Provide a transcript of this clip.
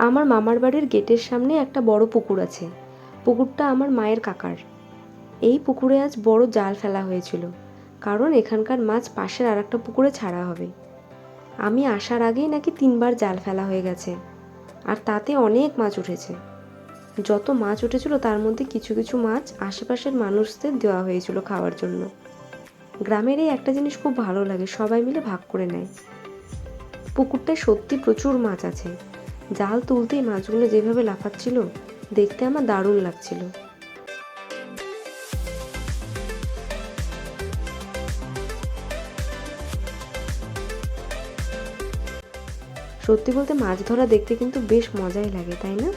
আমার মামার বাড়ির গেটের সামনে একটা বড় পুকুর আছে। পুকুরটা আমার মায়ের কাকার। এই পুকুরে আজ বড় জাল ফেলা হয়েছিল, কারণ এখানকার মাছ পাশের আর একটা পুকুরে ছাড়া হবে। আমি আসার আগেই নাকি 3বার জাল ফেলা হয়ে গেছে, আর তাতে অনেক মাছ উঠেছে। যত মাছ উঠেছিল তার মধ্যে কিছু কিছু মাছ আশেপাশের মানুষদের দেওয়া হয়েছিল খাওয়ার জন্য। গ্রামের এই একটা জিনিস খুব ভালো লাগে, সবাই মিলে ভাগ করে নেয়। পুকুরটায় সত্যি প্রচুর মাছ আছে। জাল তুলতেই মাছগুলো যেভাবে লাফাচ্ছিল, দেখতে আমার দারুণ লাগছিল। সত্যি বলতে মাছ ধরা দেখতে কিন্তু বেশ মজাই লাগে, তাই না?